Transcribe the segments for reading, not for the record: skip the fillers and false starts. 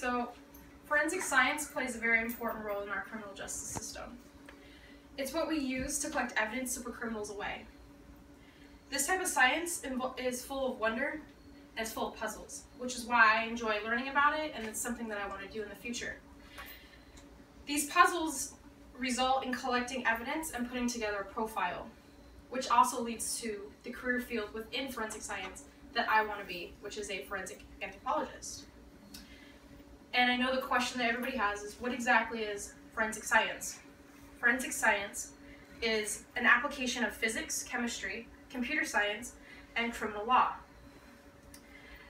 So, forensic science plays a very important role in our criminal justice system. It's what we use to collect evidence to put criminals away. This type of science is full of wonder and it's full of puzzles, which is why I enjoy learning about it, and it's something that I want to do in the future. These puzzles result in collecting evidence and putting together a profile, which also leads to the career field within forensic science that I want to be, which is a forensic anthropologist. And I know the question that everybody has is, what exactly is forensic science? Forensic science is an application of physics, chemistry, computer science, and criminal law.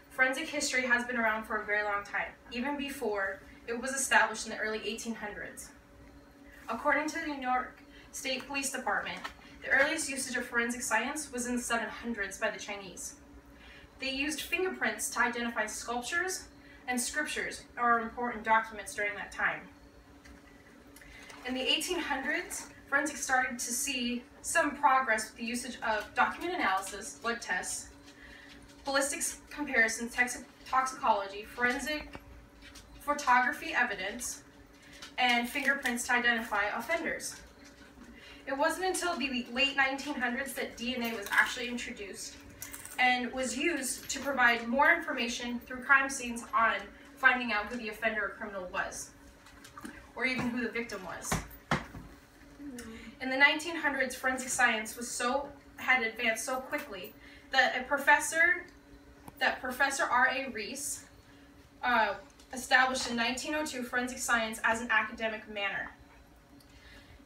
Forensic history has been around for a very long time, even before it was established in the early 1800s. According to the New York State Police Department, the earliest usage of forensic science was in the 700s by the Chinese. They used fingerprints to identify sculptures and scriptures, or important documents during that time. In the 1800s, forensics started to see some progress with the usage of document analysis, blood tests, ballistics comparisons, toxicology, forensic photography evidence, and fingerprints to identify offenders. It wasn't until the late 1900s that DNA was actually introduced and was used to provide more information through crime scenes on finding out who the offender or criminal was, or even who the victim was. In the 1900s, forensic science had advanced so quickly that Professor R.A. Rees established in 1902 forensic science as an academic manner.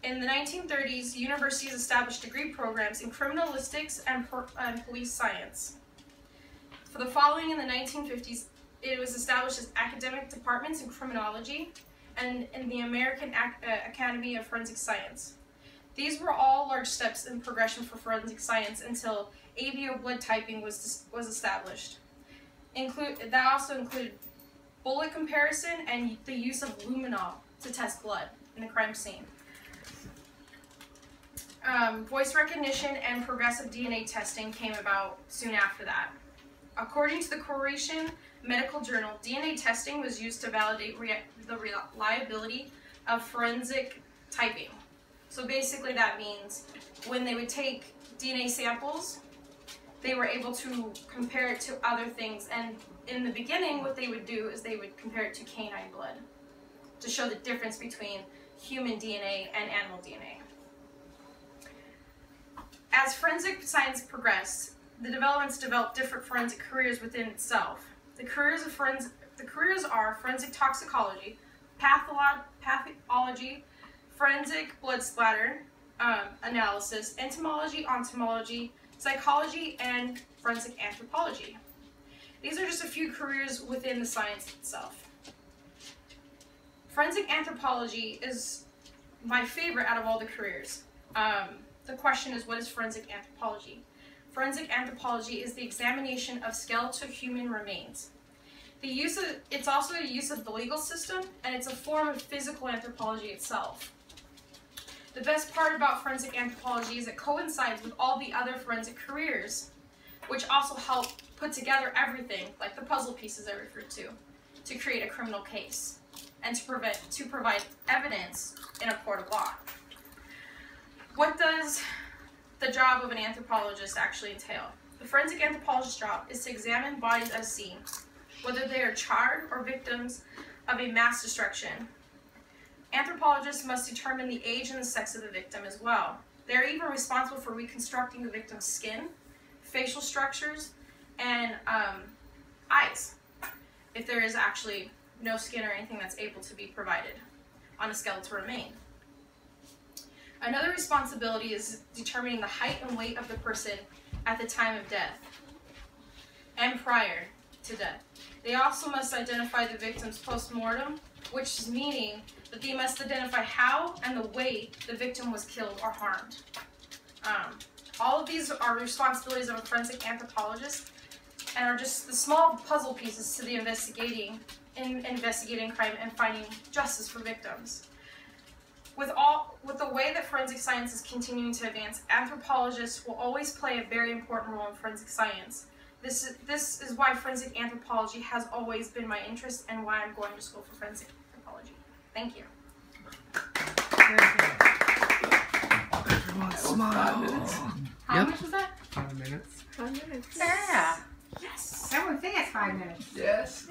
In the 1930s, universities established degree programs in criminalistics and police science. For the following, in the 1950s, it was established as academic departments in criminology and in the American Academy of Forensic Science. These were all large steps in progression for forensic science until ABO blood typing was established. That also included bullet comparison and the use of luminol to test blood in the crime scene. Voice recognition and progressive DNA testing came about soon after that. According to the Croatian Medical Journal, DNA testing was used to validate the reliability of forensic typing. So basically that means when they would take DNA samples, they were able to compare it to other things, and in the beginning what they would do is they would compare it to canine blood to show the difference between human DNA and animal DNA. As forensic science progressed, the developments developed different forensic careers within itself. The careers are forensic toxicology, pathology, forensic blood splatter analysis, entomology, entomology, psychology, and forensic anthropology. These are just a few careers within the science itself. Forensic anthropology is my favorite out of all the careers. The question is, what is forensic anthropology? Forensic anthropology is the examination of skeletal human remains. It's also a use of the legal system, and it's a form of physical anthropology itself. The best part about forensic anthropology is it coincides with all the other forensic careers, which also help put together everything, like the puzzle pieces I referred to create a criminal case and to provide evidence in a court of law. What does the job of an anthropologist actually entail? The forensic anthropologist's job is to examine bodies as seen, whether they are charred or victims of a mass destruction. Anthropologists must determine the age and the sex of the victim as well. They are even responsible for reconstructing the victim's skin, facial structures, and eyes, if there is actually no skin or anything that's able to be provided on a skeletal remain. Another responsibility is determining the height and weight of the person at the time of death and prior to death. They also must identify the victim's post-mortem, which is meaning that they must identify how and the way the victim was killed or harmed. All of these are responsibilities of a forensic anthropologist and are just the small puzzle pieces to the investigating crime and finding justice for victims. With the way that forensic science is continuing to advance, anthropologists will always play a very important role in forensic science. This is why forensic anthropology has always been my interest and why I'm going to school for forensic anthropology. Thank you. Everyone smile. How much was that? 5 minutes. 5 minutes. Yeah. Yes. Everyone say that's 5 minutes. Yes.